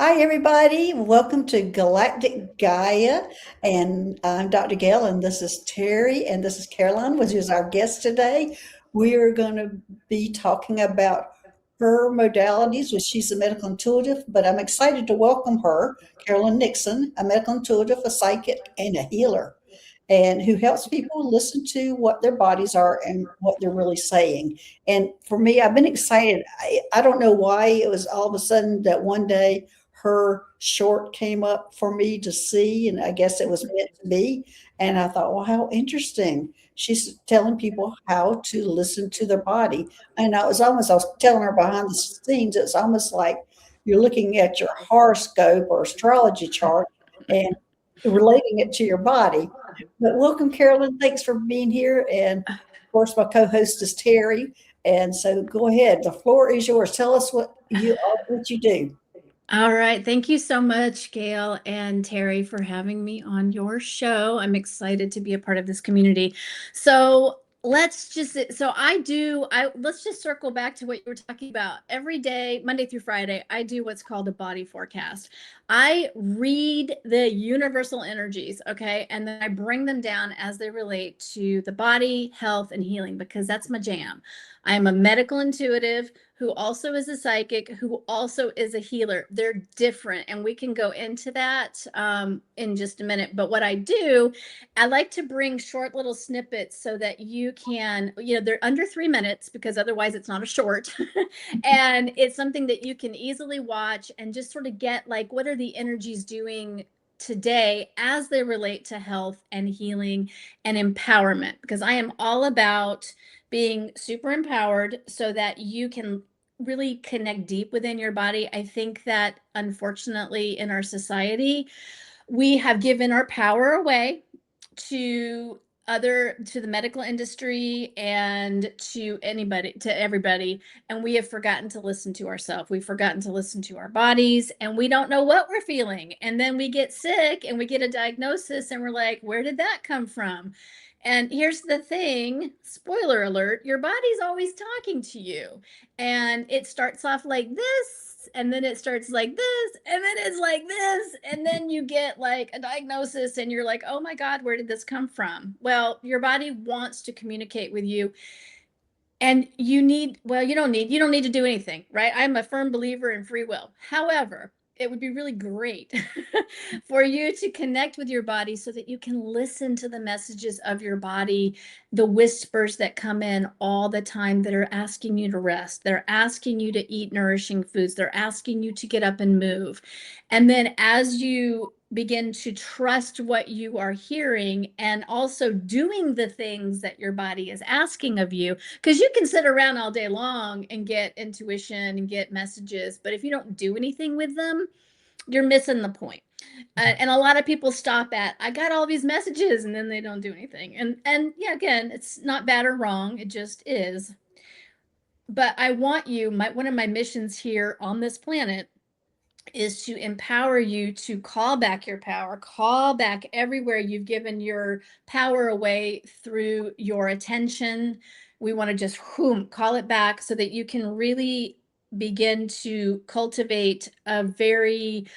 Hi, everybody. Welcome to Galactic Gaia. And I'm Dr. Gail, and this is Terry, and this is Caroline, which is our guest today. We are going to be talking about her modalities, which she's a medical intuitive, but I'm excited to welcome her, Caroline Nixon, a medical intuitive, a psychic, and a healer, and who helps people listen to what their bodies are and what they're really saying. And for me, I've been excited. I don't know why it was all of a sudden that one day her short came up for me to see, and I guess it was meant to be. And I thought, well, how interesting. She's telling people how to listen to their body. And I was telling her behind the scenes, it's almost like you're looking at your horoscope or astrology chart and relating it to your body. But welcome, Carolyn. Thanks for being here. And of course, my co-host is Terry. And so go ahead. The floor is yours. Tell us what you do. All right. Thank you so much, Gail and Terry, for having me on your show. I'm excited to be a part of this community. So let's just circle back to what you were talking about. Every day, Monday through Friday, I do what's called a body forecast. I read the universal energies, okay, and then I bring them down as they relate to the body, health, and healing, because that's my jam. I am a medical intuitive who also is a psychic, who also is a healer. They're different, and we can go into that in just a minute. But what I do, I like to bring short little snippets so that you can, they're under 3 minutes, because otherwise it's not a short. And it's something that you can easily watch and just sort of get, like, what are the energies doing today as they relate to health and healing and empowerment, because I am all about being super empowered so that you can really connect deep within your body. I think that unfortunately in our society, we have given our power away to to the medical industry and to everybody, and we have forgotten to listen to ourselves. We've forgotten to listen to our bodies, and we don't know what we're feeling, and then we get sick and we get a diagnosis and we're like, where did that come from? And here's the thing, spoiler alert, your body's always talking to you, and it starts off like this, and then it starts like this, and then it's like this, and then you get like a diagnosis and you're like, oh my God, where did this come from? Well, your body wants to communicate with you, and you don't need to do anything, right? I'm a firm believer in free will. However, it would be really great for you to connect with your body so that you can listen to the messages of your body, the whispers that come in all the time that are asking you to rest. They're asking you to eat nourishing foods. They're asking you to get up and move. And then as you begin to trust what you are hearing and also doing the things that your body is asking of you, because you can sit around all day long and get intuition and get messages, but if you don't do anything with them, you're missing the point. And a lot of people stop at, I got all these messages, and then they don't do anything. And yeah, again, it's not bad or wrong, it just is. But I want one of my missions here on this planet is to empower you to call back your power, call back everywhere you've given your power away through your attention. We want to just call it back so that you can really begin to cultivate a very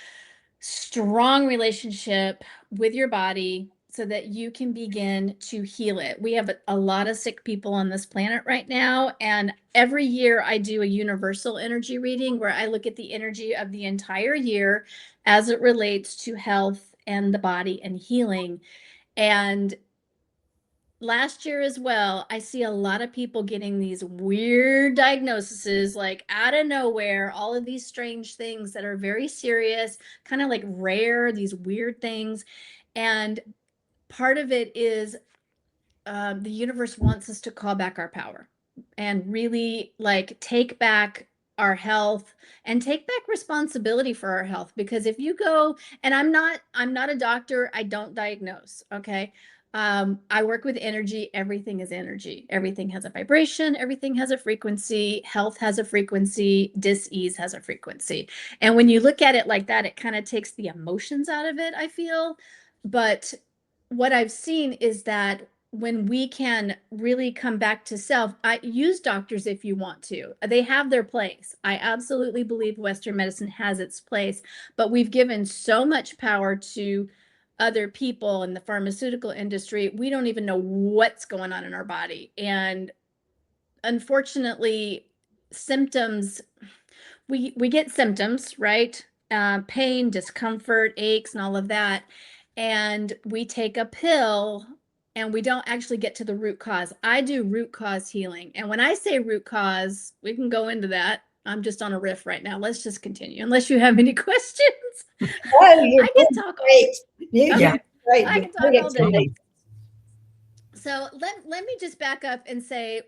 strong relationship with your body so that you can begin to heal it. We have a lot of sick people on this planet right now, and every year I do a universal energy reading where I look at the energy of the entire year as it relates to health and the body and healing. And last year as well, I see a lot of people getting these weird diagnoses, like out of nowhere, all of these strange things that are very serious, kind of like rare, these weird things. And part of it is the universe wants us to call back our power and really like take back our health and take back responsibility for our health. Because if you go, and I'm not a doctor, I don't diagnose, okay? I work with energy. Everything is energy. Everything has a vibration. Everything has a frequency. Health has a frequency. Dis-ease has a frequency. And when you look at it like that, it kind of takes the emotions out of it, I feel. But what I've seen is that when we can really come back to self, I use doctors if you want to. They have their place. I absolutely believe Western medicine has its place, but we've given so much power to other people in the pharmaceutical industry. We don't even know what's going on in our body. And unfortunately, symptoms, we get symptoms, right? Pain, discomfort, aches, and all of that. And we take a pill and we don't actually get to the root cause. I do root cause healing. And when I say root cause, we can go into that. I'm just on a riff right now. Let's just continue. Unless you have any questions. Oh, you're I doing can talk. great. You're Okay. great. I You're can talk great all day. explanation. So let me just back up and say,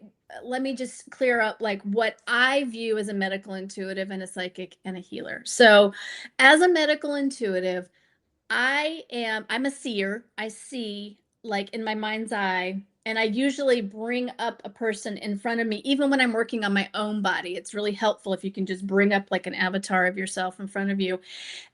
let me just clear up like what I view as a medical intuitive and a psychic and a healer. So as a medical intuitive, I'm a seer. I see like in my mind's eye, and I usually bring up a person in front of me, even when I'm working on my own body. It's really helpful if you can just bring up like an avatar of yourself in front of you,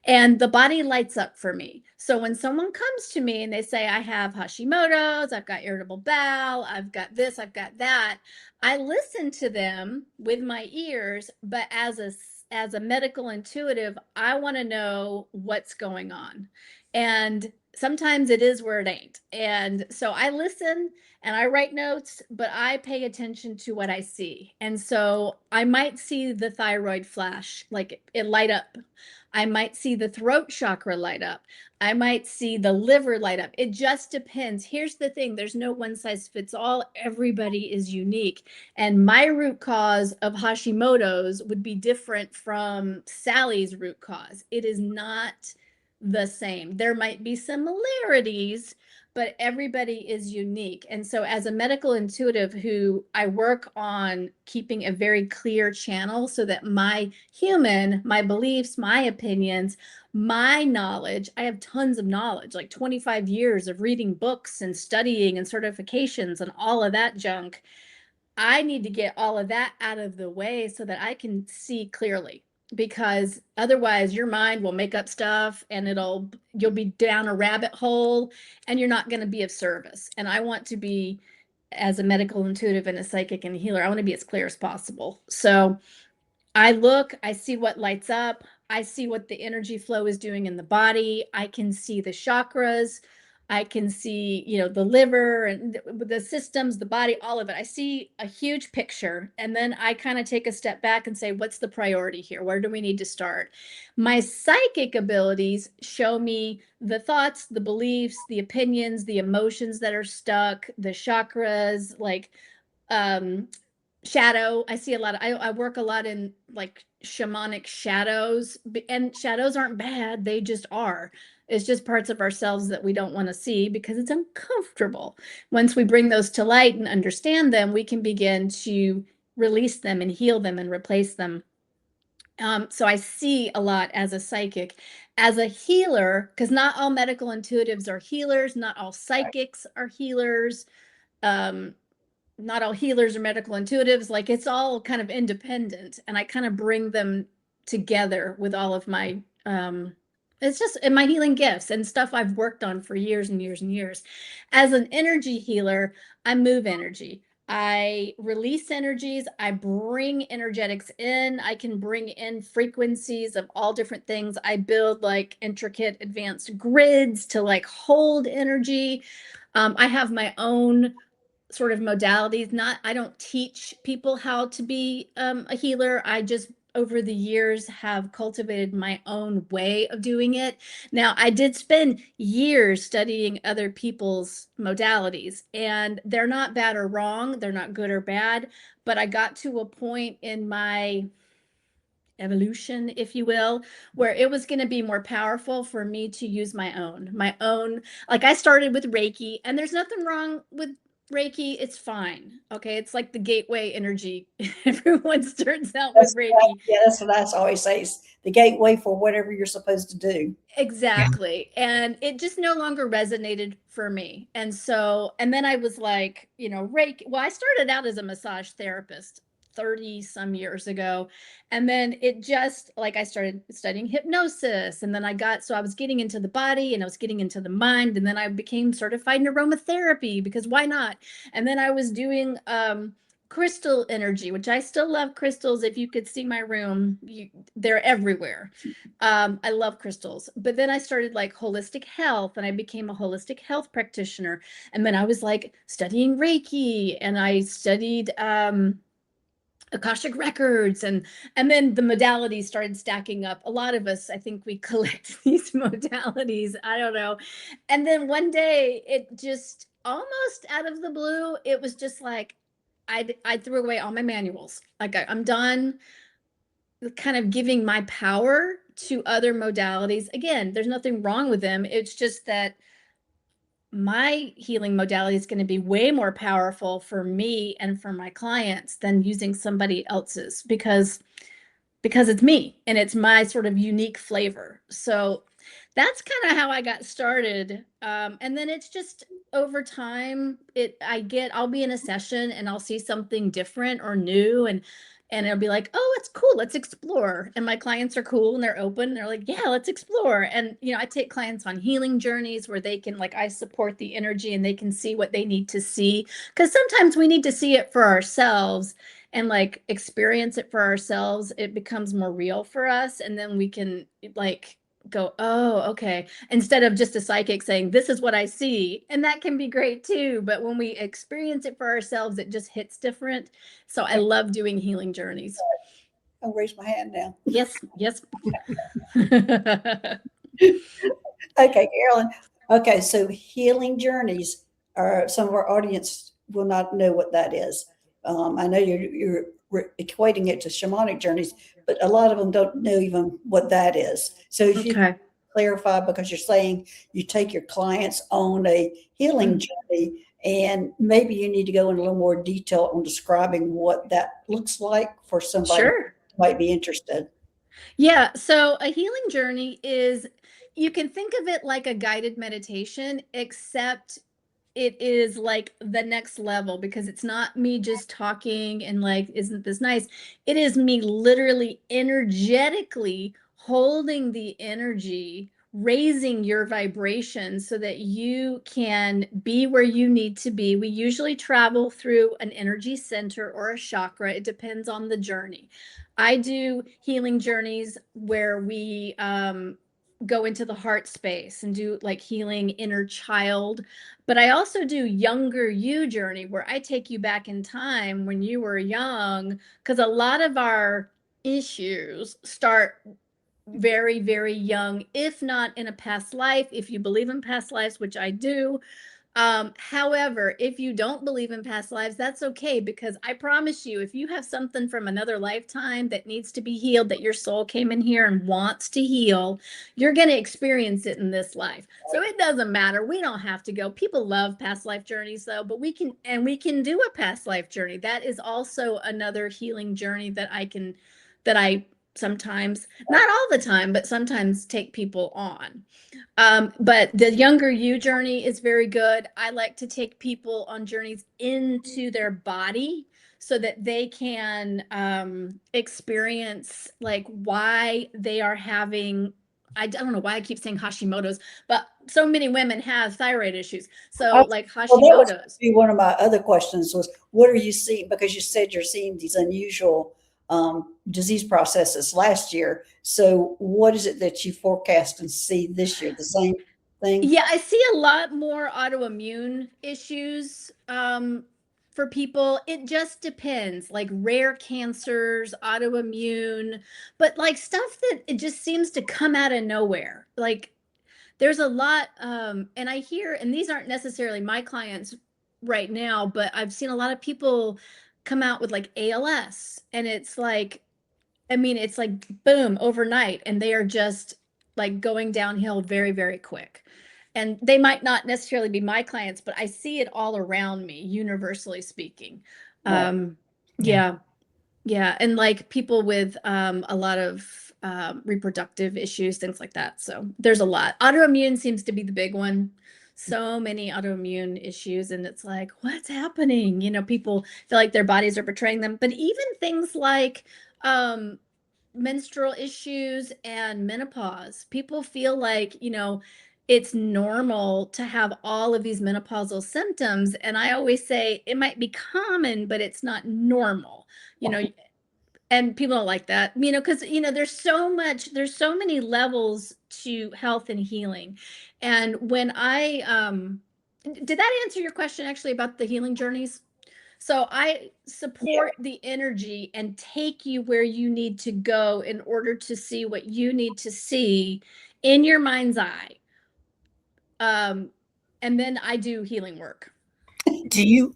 and the body lights up for me. So when someone comes to me and they say, I have Hashimoto's, I've got irritable bowel, I've got this, I've got that, I listen to them with my ears, but as a medical intuitive, I want to know what's going on. And sometimes it is where it ain't. And so I listen and I write notes, but I pay attention to what I see. And so I might see the thyroid flash, like it light up. I might see the throat chakra light up. I might see the liver light up. It just depends. Here's the thing, there's no one size fits all. Everybody is unique. And my root cause of Hashimoto's would be different from Sally's root cause. It is not the same. There might be similarities, but everybody is unique. And so as a medical intuitive who I work on keeping a very clear channel so that my beliefs, my opinions, my knowledge, I have tons of knowledge, like 25 years of reading books and studying and certifications and all of that junk. I need to get all of that out of the way so that I can see clearly, because otherwise your mind will make up stuff and you'll be down a rabbit hole and you're not going to be of service. And I want to be, as a medical intuitive and a psychic and a healer, I want to be as clear as possible. So I look, I see what lights up. I see what the energy flow is doing in the body. I can see the chakras. I can see, the liver and the systems, the body, all of it. I see a huge picture. And then I kind of take a step back and say, what's the priority here? Where do we need to start? My psychic abilities show me the thoughts, the beliefs, the opinions, the emotions that are stuck, the chakras, like shadow. I see a lot of, I work a lot in like shamanic shadows, and shadows aren't bad, they just are. It's just parts of ourselves that we don't want to see because it's uncomfortable. Once we bring those to light and understand them, we can begin to release them and heal them and replace them. So I see a lot as a psychic. As a healer, because not all medical intuitives are healers, not all psychics are healers. um, Not all healers are medical intuitives. Like, it's all kind of independent, and I kind of bring them together with all of my it's just in my healing gifts and stuff I've worked on for years and years and years. As an energy healer, I move energy. I release energies. I bring energetics in. I can bring in frequencies of all different things. I build like intricate advanced grids to like hold energy. I have my own sort of modalities. I don't teach people how to be a healer. I just over the years have cultivated my own way of doing it. Now, I did spend years studying other people's modalities, and they're not bad or wrong. They're not good or bad, but I got to a point in my evolution, if you will, where it was going to be more powerful for me to use my own. Like, I started with Reiki, and there's nothing wrong with Reiki. It's fine. Okay. It's like the gateway energy. Everyone starts out with Reiki. Yeah, that's what I always say. It's the gateway for whatever you're supposed to do. Exactly. And it just no longer resonated for me. And so, and then I was like, Reiki. Well, I started out as a massage therapist. 30 some years ago. And then it just like I started studying hypnosis, and then so I was getting into the body and I was getting into the mind, and then I became certified in aromatherapy because why not? And then I was doing crystal energy, which I still love crystals. If you could see my room, they're everywhere. I love crystals. But then I started like holistic health, and I became a holistic health practitioner. And then I was like studying Reiki, and I studied Akashic records, and then the modalities started stacking up. A lot of us, I think, we collect these modalities. I don't know. And then one day, it just almost out of the blue, it was just like I threw away all my manuals. Like I'm done kind of giving my power to other modalities. Again, there's nothing wrong with them. It's just that my healing modality is going to be way more powerful for me and for my clients than using somebody else's, because it's me and it's my sort of unique flavor. So that's kind of how I got started. And then it's just over time, I'll be in a session and I'll see something different or new, and it'll be like, oh, it's cool, let's explore. And my clients are cool and they're open. And they're like, yeah, let's explore. And, I take clients on healing journeys where they can, like, I support the energy and they can see what they need to see. Because sometimes we need to see it for ourselves and like experience it for ourselves. It becomes more real for us. And then we can like go, oh, okay. Instead of just a psychic saying, this is what I see. And that can be great too. But when we experience it for ourselves, it just hits different. So I love doing healing journeys. I'll raise my hand now. Yes, yes. Okay, Carolyn. Okay, so healing journeys are, some of our audience will not know what that is. I know you're equating it to shamanic journeys, but a lot of them don't know even what that is. So if you Okay. clarify, because you're saying you take your clients on a healing journey, and maybe you need to go in a little more detail on describing what that looks like for somebody Sure. who might be interested. Yeah. So a healing journey is, you can think of it like a guided meditation, except it is like the next level, because it's not me just talking and like, isn't this nice? It is me literally energetically holding the energy, raising your vibration so that you can be where you need to be. We usually travel through an energy center or a chakra. It depends on the journey. I do healing journeys where we go into the heart space and do like healing inner child. But I also do younger you journey, where I take you back in time when you were young, because a lot of our issues start very, very young, if not in a past life, if you believe in past lives, which I do. However, if you don't believe in past lives, that's okay, because I promise you, if you have something from another lifetime that needs to be healed, that your soul came in here and wants to heal, you're going to experience it in this life. So it doesn't matter. We don't have to go. People love past life journeys though, but we can do a past life journey. That is also another healing journey that I sometimes, not all the time, but sometimes take people on. But the younger you journey is very good. I like to take people on journeys into their body so that they can experience like why they are having, I don't know why I keep saying Hashimoto's, but so many women have thyroid issues. So like Well, that was Hashimoto's. one of my other questions was, what are you seeing? Because you said you're seeing these unusual disease processes last year. So what is it that you forecast and see this year? The same thing? Yeah, I see a lot more autoimmune issues for people. It just depends, like rare cancers, autoimmune, but like stuff that it just seems to come out of nowhere. Like there's a lot, and I hear, and these aren't necessarily my clients right now, but I've seen a lot of people come out with like ALS, and it's like, I mean, it's like boom, overnight, and they are just like going downhill very, very quick. And they might not necessarily be my clients, but I see it all around me, universally speaking. Right. Yeah, yeah. And like people with a lot of reproductive issues, things like that. So there's a lot. Autoimmune seems to be the big one. so many autoimmune issues, and it's like, what's happening? People feel like their bodies are betraying them. But even things like menstrual issues and menopause, people feel like, it's normal to have all of these menopausal symptoms. And I always say it might be common, but it's not normal, and people don't like that, because, there's so many levels to health and healing. And when did that answer your question actually about the healing journeys? So I Yeah. support the energy and take you where you need to go in order to see what you need to see in your mind's eye. And then I do healing work. Do you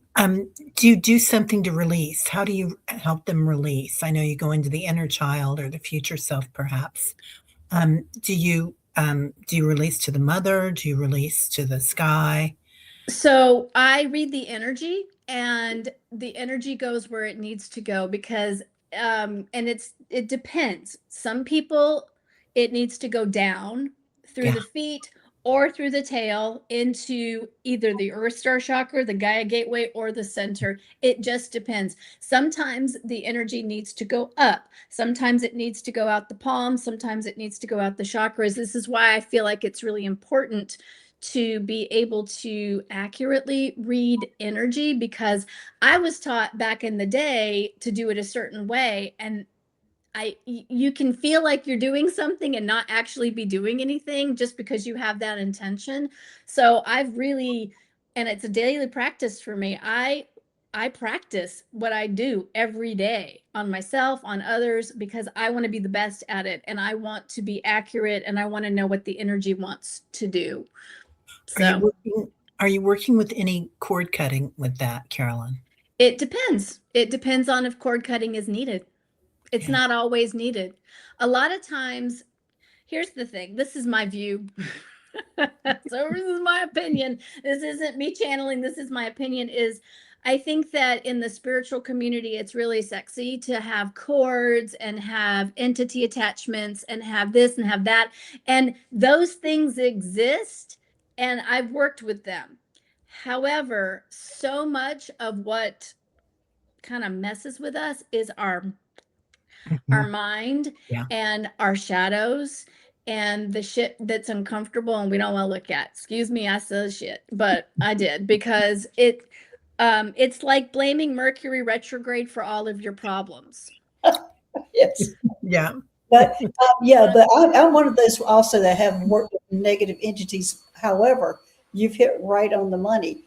do something to release? How do you help them release? I know you go into the inner child or the future self, perhaps. Do you release to the mother? Do you release to the sky? So I read the energy, and the energy goes where it needs to go, because and it depends. Some people, it needs to go down through Yeah. the feet or through the tail into either the earth star chakra, the Gaia gateway, or the center. It just depends. Sometimes the energy needs to go up. Sometimes it needs to go out the palm. Sometimes it needs to go out the chakras. This is why I feel like it's really important to be able to accurately read energy, because I was taught back in the day to do it a certain way, and you can feel like you're doing something and not actually be doing anything just because you have that intention. So I've really, and it's a daily practice for me. I practice what I do every day on myself, on others, because I want to be the best at it, and I want to be accurate, and I want to know what the energy wants to do. Are you So working are you working with any cord cutting with that, Carolyn? it depends. It depends on if cord cutting is needed. It's Yeah. not always needed. A lot of times, here's the thing. This is my view. So this is my opinion. This isn't me channeling. This is my opinion. Is I think that in the spiritual community, it's really sexy to have cords and have entity attachments and have this and have that. And those things exist, and I've worked with them. However, so much of what kind of messes with us is our Mhm. mind Yeah. and our shadows and the shit that's uncomfortable and we don't want to look at. Excuse me, I said shit, but I did, because it's like blaming Mercury retrograde for all of your problems. Yes. Yeah. But yeah, but I'm one of those also that have worked with negative entities. However, you've hit right on the money.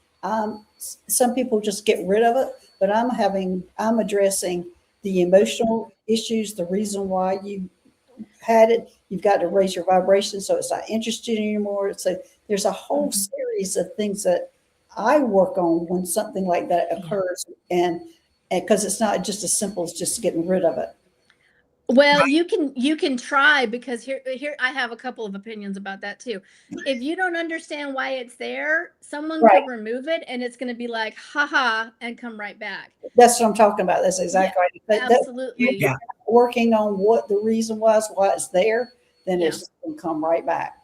Some people just get rid of it, but I'm addressing the emotional issues, the reason why you had it. You've got to raise your vibration so it's not interested anymore. So there's a whole Mhm. series of things that I work on when something like that Yeah. occurs, and because it's not just as simple as just getting rid of it. Well, you can try, because here I have a couple of opinions about that too. If you don't understand why it's there, someone Right. could remove it and it's going to be like, haha, and come right back. That's what I'm talking about. That's Yeah, exactly right. But that, if absolutely. you're Yeah. working on what the reason was, why it's there, then Yeah. it's going to come right back.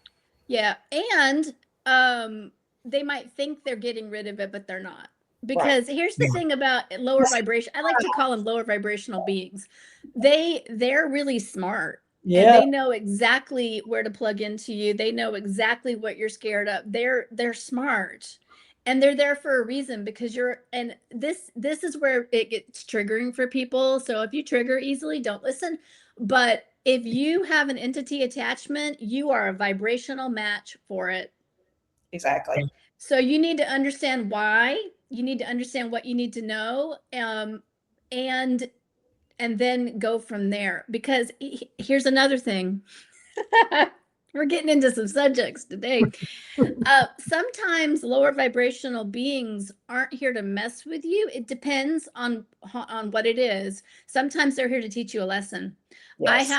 Yeah, and um they might think they're getting rid of it, but they're not. Right. Because here's the Yeah. thing about lower vibration. I like to call them lower vibrational beings. They're really smart, and Yeah. they know exactly where to plug into you. They know exactly what you're scared of. They're smart. And they're there for a reason, because and this is where it gets triggering for people. So if you trigger easily, don't listen. But if you have an entity attachment, you are a vibrational match for it. Exactly. So you need to understand why. You need to understand what you need to know, and then go from there. Because here's another thing. We're getting into some subjects today. Sometimes lower vibrational beings aren't here to mess with you. It depends on what it is. Sometimes they're here to teach you a lesson. Yes.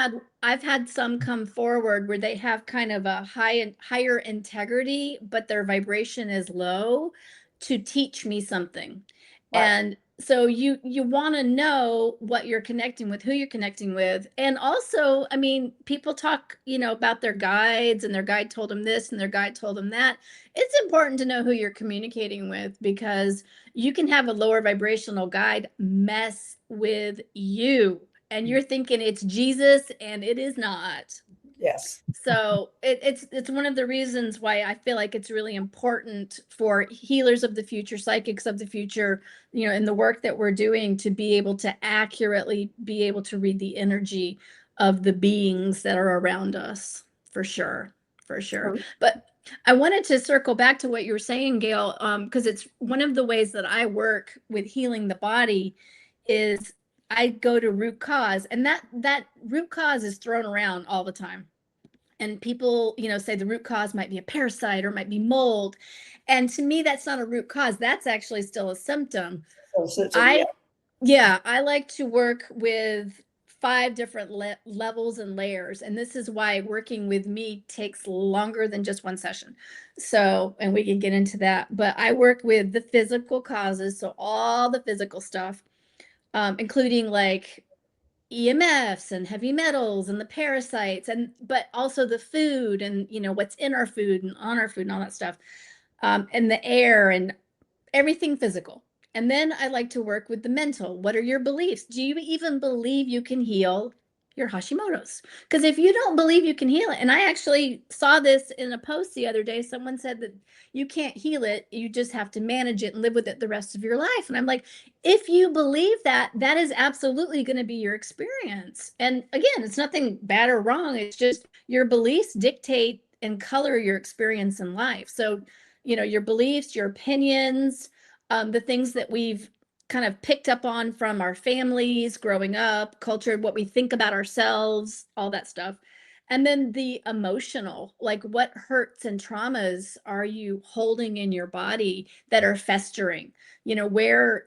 I've had some come forward where they have kind of a higher integrity, but their vibration is low, to teach me something. Right. And So you want to know what you're connecting with, who you're connecting with. And also, I mean, people talk, about their guides, and their guide told them this and their guide told them that. It's important to know who you're communicating with, because you can have a lower vibrational guide mess with you, and you're thinking it's Jesus, and it is not. Yes. So it's one of the reasons why I feel like it's really important for healers of the future, psychics of the future, in the work that we're doing, to be able to accurately be able to read the energy of the beings that are around us, for sure, for sure. But I wanted to circle back to what you were saying, Gail, because it's one of the ways that I work with healing the body is I go to root cause, and that root cause is thrown around all the time. And people, say the root cause might be a parasite or might be mold. And to me, that's not a root cause. That's actually still a symptom. I like to work with 5 different levels and layers. And this is why working with me takes longer than just one session. So, and we can get into that, but I work with the physical causes. So all the physical stuff, including like EMFs and heavy metals and the parasites, but also the food, and what's in our food and on our food and all that stuff, and the air and everything physical. And then I like to work with the mental. What are your beliefs? Do you even believe you can heal your Hashimoto's? Because if you don't believe you can heal it, and I actually saw this in a post the other day, someone said that you can't heal it, you just have to manage it and live with it the rest of your life. And I'm like, if you believe that, that is absolutely going to be your experience. And again, it's nothing bad or wrong. It's just your beliefs dictate and color your experience in life. So, your beliefs, your opinions, the things that we've kind of picked up on from our families growing up, culture, what we think about ourselves, all that stuff. And then the emotional, like what hurts and traumas are you holding in your body that are festering? Where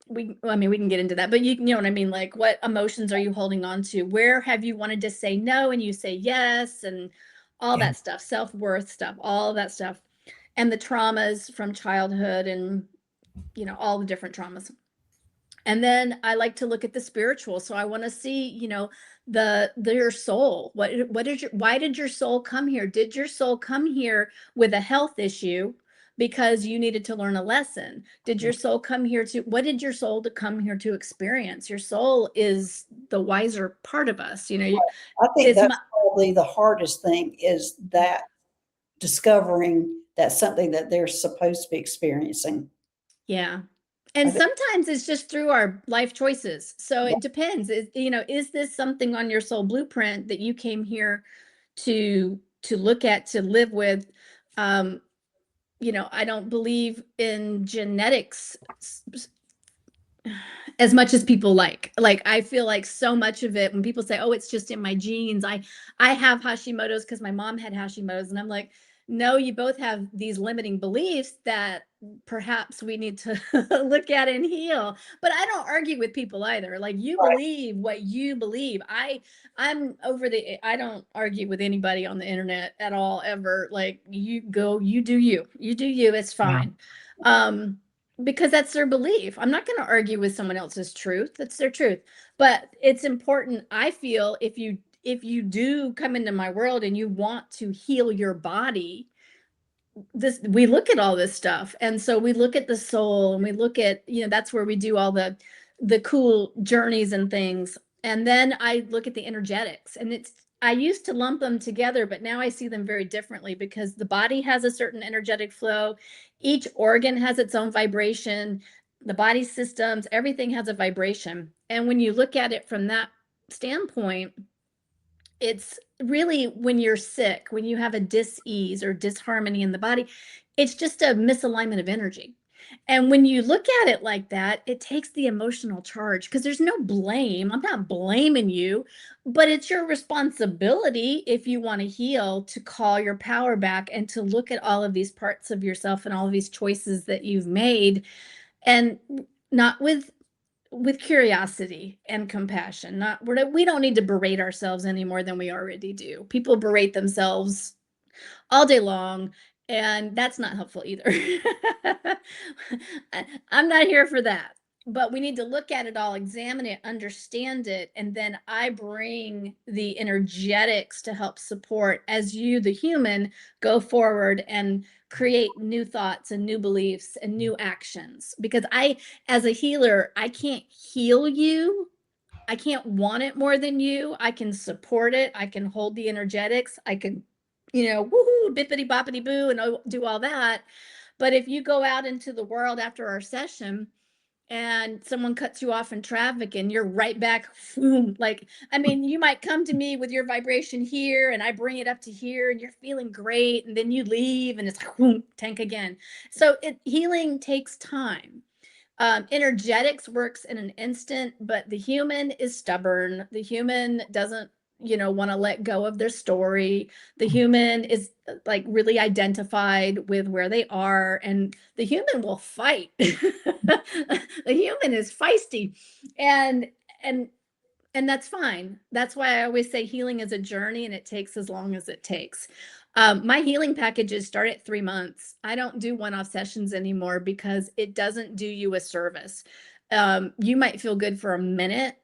we can get into that, but you know what I mean? Like, what emotions are you holding on to? Where have you wanted to say no and you say yes, and all Yeah. that stuff, self-worth stuff, all of that stuff. And the traumas from childhood, and all the different traumas. And then I like to look at the spiritual. So I want to see, your soul. Why did your soul come here? Did your soul come here with a health issue because you needed to learn a lesson? Did your soul come here what did your soul to come here to experience? Your soul is the wiser part of us. I think that's probably the hardest thing, is that discovering that's something that they're supposed to be experiencing. Yeah. And sometimes it's just through our life choices. So it depends. Is this something on your soul blueprint that you came here to look at, to live with? I don't believe in genetics as much as people like. I feel like so much of it, when people say, oh, it's just in my genes. I have Hashimoto's because my mom had Hashimoto's. And I'm like, no, you both have these limiting beliefs that perhaps we need to look at and heal. But I don't argue with people either. Like, you believe what you believe. I don't argue with anybody on the internet at all, ever. Like, you do you, it's fine. Because that's their belief. I'm not going to argue with someone else's truth. That's their truth. But it's important, I feel, if you do come into my world and you want to heal your body, we look at all this stuff. And so we look at the soul, and we look at, that's where we do all the cool journeys and things. And then I look at the energetics, and I used to lump them together, but now I see them very differently, because the body has a certain energetic flow. Each organ has its own vibration. The body systems, everything has a vibration. And when you look at it from that standpoint, it's really, when you're sick, when you have a dis-ease or disharmony in the body, it's just a misalignment of energy. And when you look at it like that, it takes the emotional charge, because there's no blame. I'm not blaming you, but it's your responsibility, if you want to heal, to call your power back and to look at all of these parts of yourself and all of these choices that you've made, and not with curiosity and compassion. We don't need to berate ourselves any more than we already do. People berate themselves all day long, and that's not helpful either. I'm not here for that. but we need to look at it all, examine it, understand it, and then I bring the energetics to help support as you, the human, go forward and create new thoughts and new beliefs and new actions. Because I, as a healer, I can't heal you. I can't want it more than you. I can support it. I can hold the energetics. I can, woohoo, bippity boppity boo, and do all that. But if you go out into the world after our session and someone cuts you off in traffic and you're right back, boom, like, I mean, you might come to me with your vibration here and I bring it up to here and you're feeling great. And then you leave and it's boom, tank again. So healing takes time. Energetics works in an instant, but the human is stubborn. The human doesn't, want to let go of their story. The human is like really identified with where they are, and the human will fight. The human is feisty, and and and that's fine. That's why I always say healing is a journey and it takes as long as it takes. My healing packages start at 3 months. I don't do one-off sessions anymore because it doesn't do you a service. You might feel good for a minute,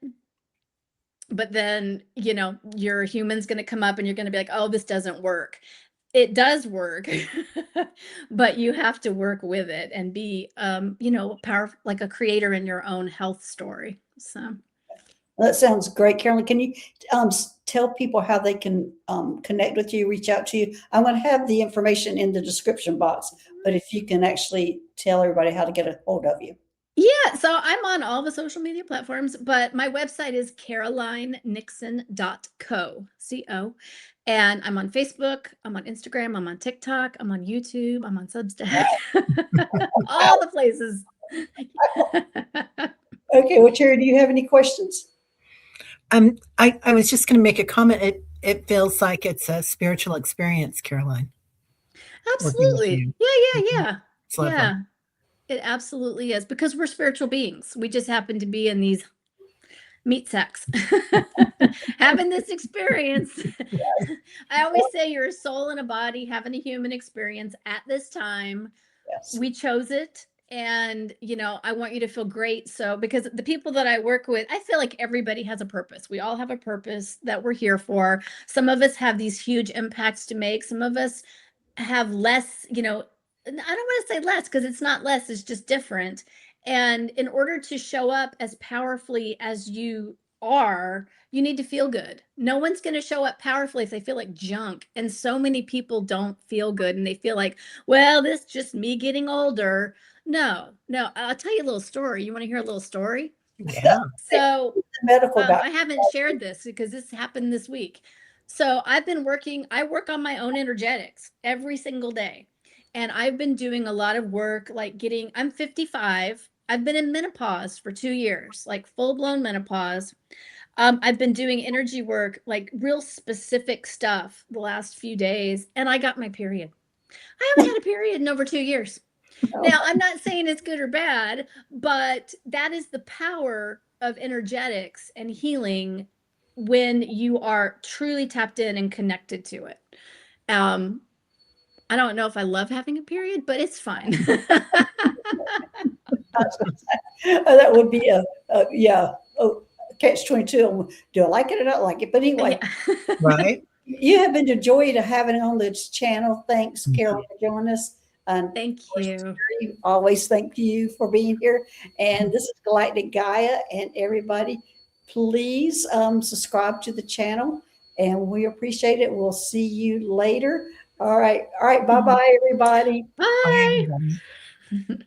but then, your human's going to come up and you're going to be like, oh, this doesn't work. It does work, but you have to work with it and be, powerful, like a creator in your own health story. So. Well, that sounds great. Carolyn, can you tell people how they can connect with you, reach out to you? I'm going to have the information in the description box, but if you can actually tell everybody how to get a hold of you. Yeah, so I'm on all the social media platforms, but my website is carolinenixon.co, C-O. And I'm on Facebook, I'm on Instagram, I'm on TikTok, I'm on YouTube, I'm on Substack, all the places. Okay, well, Terry, do you have any questions? I was just going to make a comment. It feels like it's a spiritual experience, Caroline. Absolutely. Yeah. It's lovely. Yeah, it absolutely is, because we're spiritual beings. We just happen to be in these meat sacks having this experience. I always say you're a soul and a body having a human experience at this time. Yes. We chose it. And, I want you to feel great. So, because the people that I work with, I feel like everybody has a purpose. We all have a purpose that we're here for. Some of us have these huge impacts to make. Some of us have less, I don't want to say less because it's not less, it's just different. And in order to show up as powerfully as you are, you need to feel good. No one's going to show up powerfully if they feel like junk. And so many people don't feel good and they feel like, well, this is just me getting older. No, I'll tell you a little story. You want to hear a little story? Yeah. So medical I haven't shared this because this happened this week. So I work on my own energetics every single day. And I've been doing a lot of work, like I'm 55. I've been in menopause for 2 years, like full-blown menopause. I've been doing energy work, like real specific stuff the last few days, and I got my period. I haven't had a period in over 2 years. Now, I'm not saying it's good or bad, but that is the power of energetics and healing when you are truly tapped in and connected to it. I don't know if I love having a period, but it's fine. That would be catch-22. Do I like it or not like it? But anyway, Yeah. Right. You have been a joy to have it on this channel. Thanks, Mhm. Carol, for joining us. And Thank you. always thank you for being here. And this is Galactic Gaia, and everybody, please subscribe to the channel, and we appreciate it. We'll see you later. All right. Bye-bye, everybody. Bye. Bye.